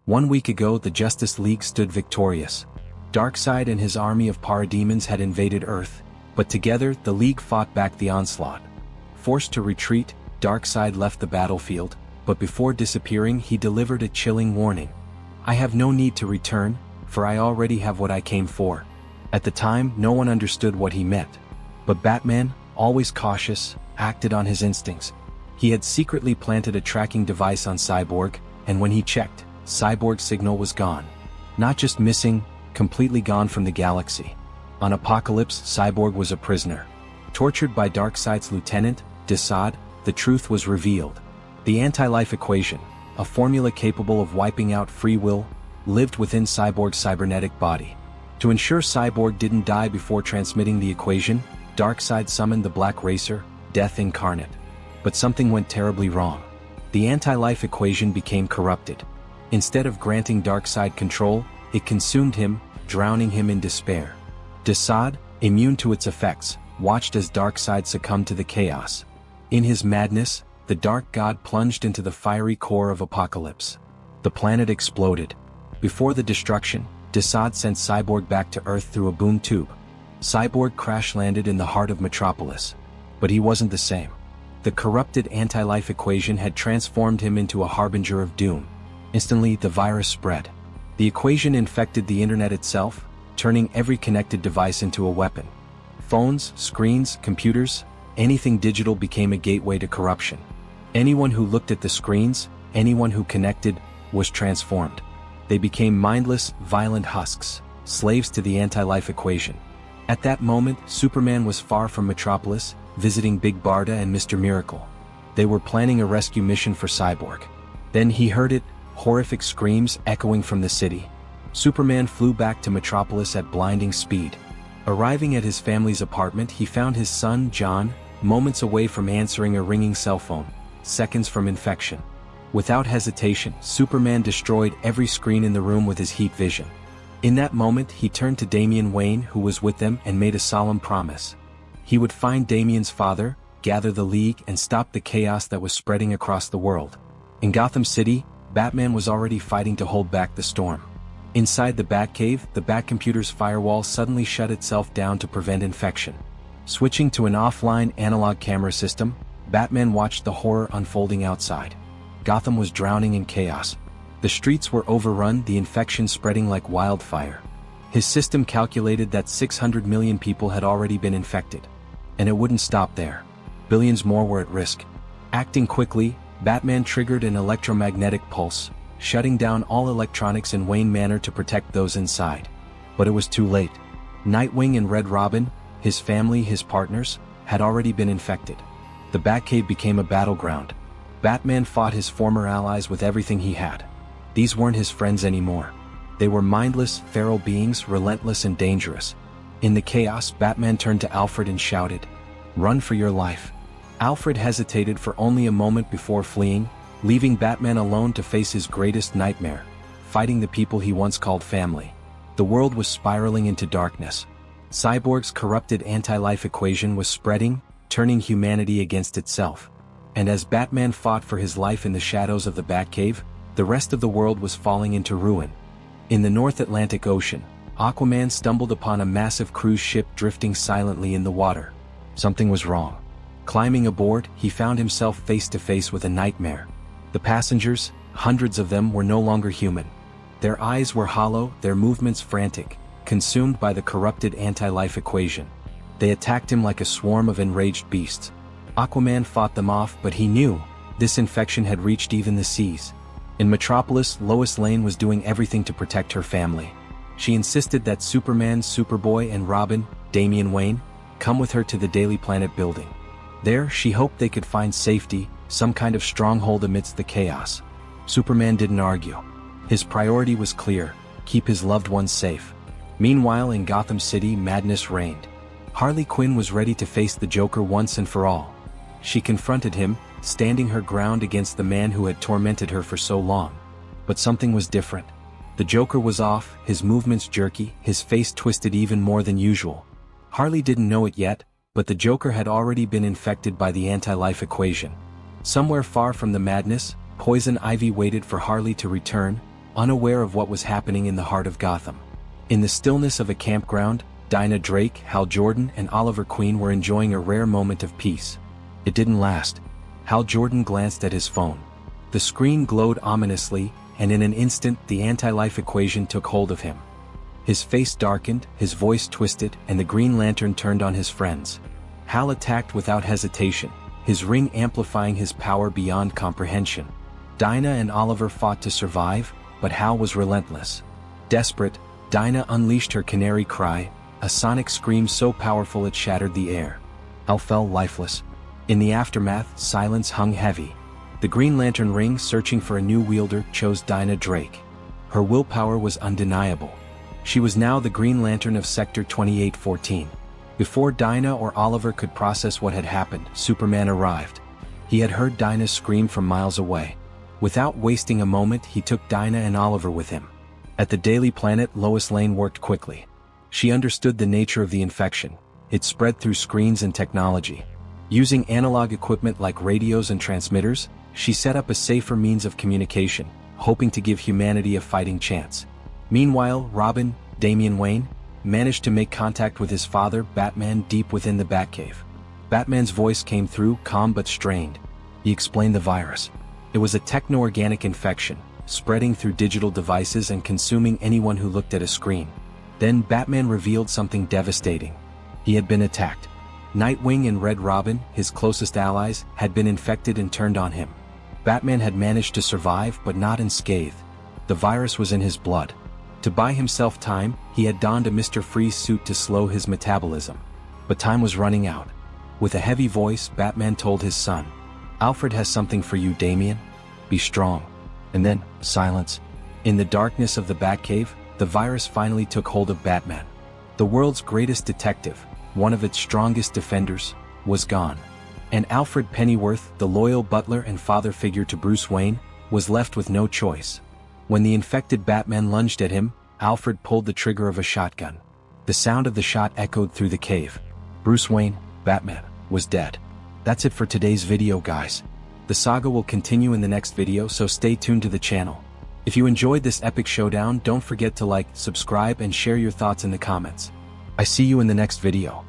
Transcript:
1 week ago the Justice League stood victorious. Darkseid and his army of parademons had invaded Earth, but together the League fought back the onslaught. Forced to retreat, Darkseid left the battlefield, but before disappearing he delivered a chilling warning. "I have no need to return, for I already have what I came for." At the time, no one understood what he meant. But Batman, always cautious, acted on his instincts. He had secretly planted a tracking device on Cyborg, and when he checked, Cyborg's signal was gone. Not just missing, completely gone from the galaxy. On Apocalypse, Cyborg was a prisoner. Tortured by Darkseid's lieutenant, Desaad, the truth was revealed. The anti-life equation, a formula capable of wiping out free will, lived within Cyborg's cybernetic body. To ensure Cyborg didn't die before transmitting the equation, Darkseid summoned the Black Racer, Death incarnate. But something went terribly wrong. The anti-life equation became corrupted. Instead of granting Darkseid control, it consumed him, drowning him in despair. Desaad, immune to its effects, watched as Darkseid succumbed to the chaos. In his madness, the Dark God plunged into the fiery core of Apocalypse. The planet exploded. Before the destruction, Desaad sent Cyborg back to Earth through a boom tube. Cyborg crash-landed in the heart of Metropolis. But he wasn't the same. The corrupted anti-life equation had transformed him into a harbinger of doom. Instantly, the virus spread. The equation infected the internet itself, turning every connected device into a weapon. Phones, screens, computers, anything digital became a gateway to corruption. Anyone who looked at the screens, anyone who connected, was transformed. They became mindless, violent husks, slaves to the anti-life equation. At that moment, Superman was far from Metropolis, visiting Big Barda and Mr. Miracle. They were planning a rescue mission for Cyborg. Then he heard it, horrific screams echoing from the city. Superman flew back to Metropolis at blinding speed. Arriving at his family's apartment, he found his son, John, moments away from answering a ringing cell phone, seconds from infection. Without hesitation, Superman destroyed every screen in the room with his heat vision. In that moment, he turned to Damian Wayne, who was with them, and made a solemn promise. He would find Damian's father, gather the League, and stop the chaos that was spreading across the world. In Gotham City, Batman was already fighting to hold back the storm. Inside the Batcave, the Batcomputer's firewall suddenly shut itself down to prevent infection. Switching to an offline analog camera system, Batman watched the horror unfolding outside. Gotham was drowning in chaos. The streets were overrun, the infection spreading like wildfire. His system calculated that 600 million people had already been infected. And it wouldn't stop there. Billions more were at risk. Acting quickly, Batman triggered an electromagnetic pulse, shutting down all electronics in Wayne Manor to protect those inside. But it was too late. Nightwing and Red Robin, his family, his partners, had already been infected. The Batcave became a battleground. Batman fought his former allies with everything he had. These weren't his friends anymore. They were mindless, feral beings, relentless and dangerous. In the chaos, Batman turned to Alfred and shouted, "Run for your life." Alfred hesitated for only a moment before fleeing, leaving Batman alone to face his greatest nightmare, fighting the people he once called family. The world was spiraling into darkness. Cyborg's corrupted anti-life equation was spreading, turning humanity against itself. And as Batman fought for his life in the shadows of the Batcave, the rest of the world was falling into ruin. In the North Atlantic Ocean, Aquaman stumbled upon a massive cruise ship drifting silently in the water. Something was wrong. Climbing aboard, he found himself face to face with a nightmare. The passengers, hundreds of them, were no longer human. Their eyes were hollow, their movements frantic, consumed by the corrupted anti-life equation. They attacked him like a swarm of enraged beasts. Aquaman fought them off, but he knew this infection had reached even the seas. In Metropolis, Lois Lane was doing everything to protect her family. She insisted that Superman, Superboy, and Robin, Damian Wayne, come with her to the Daily Planet building. There, she hoped they could find safety, some kind of stronghold amidst the chaos. Superman didn't argue. His priority was clear: keep his loved ones safe. Meanwhile, in Gotham City, madness reigned. Harley Quinn was ready to face the Joker once and for all. She confronted him, standing her ground against the man who had tormented her for so long. But something was different. The Joker was off, his movements jerky, his face twisted even more than usual. Harley didn't know it yet, but the Joker had already been infected by the anti-life equation. Somewhere far from the madness, Poison Ivy waited for Harley to return, unaware of what was happening in the heart of Gotham. In the stillness of a campground, Dinah Drake, Hal Jordan, and Oliver Queen were enjoying a rare moment of peace. It didn't last. Hal Jordan glanced at his phone. The screen glowed ominously, and in an instant the anti-life equation took hold of him. His face darkened, his voice twisted, and the Green Lantern turned on his friends. Hal attacked without hesitation, his ring amplifying his power beyond comprehension. Dinah and Oliver fought to survive, but Hal was relentless. Desperate, Dinah unleashed her canary cry, a sonic scream so powerful it shattered the air. Hal fell lifeless. In the aftermath, silence hung heavy. The Green Lantern ring, searching for a new wielder, chose Dinah Drake. Her willpower was undeniable. She was now the Green Lantern of Sector 2814. Before Dinah or Oliver could process what had happened, Superman arrived. He had heard Dinah scream from miles away. Without wasting a moment, he took Dinah and Oliver with him. At the Daily Planet, Lois Lane worked quickly. She understood the nature of the infection. It spread through screens and technology. Using analog equipment like radios and transmitters, she set up a safer means of communication, hoping to give humanity a fighting chance. Meanwhile, Robin, Damian Wayne, managed to make contact with his father, Batman, deep within the Batcave. Batman's voice came through, calm but strained. He explained the virus. It was a techno-organic infection, spreading through digital devices and consuming anyone who looked at a screen. Then Batman revealed something devastating. He had been attacked. Nightwing and Red Robin, his closest allies, had been infected and turned on him. Batman had managed to survive, but not unscathed. The virus was in his blood. To buy himself time, he had donned a Mr. Freeze suit to slow his metabolism. But time was running out. With a heavy voice, Batman told his son, "Alfred has something for you, Damian. Be strong." And then, silence. In the darkness of the Batcave, the virus finally took hold of Batman. The world's greatest detective, one of its strongest defenders, was gone. And Alfred Pennyworth, the loyal butler and father figure to Bruce Wayne, was left with no choice. When the infected Batman lunged at him, Alfred pulled the trigger of a shotgun. The sound of the shot echoed through the cave. Bruce Wayne, Batman, was dead. That's it for today's video, guys. The saga will continue in the next video, so stay tuned to the channel. If you enjoyed this epic showdown, don't forget to like, subscribe, and share your thoughts in the comments. I see you in the next video.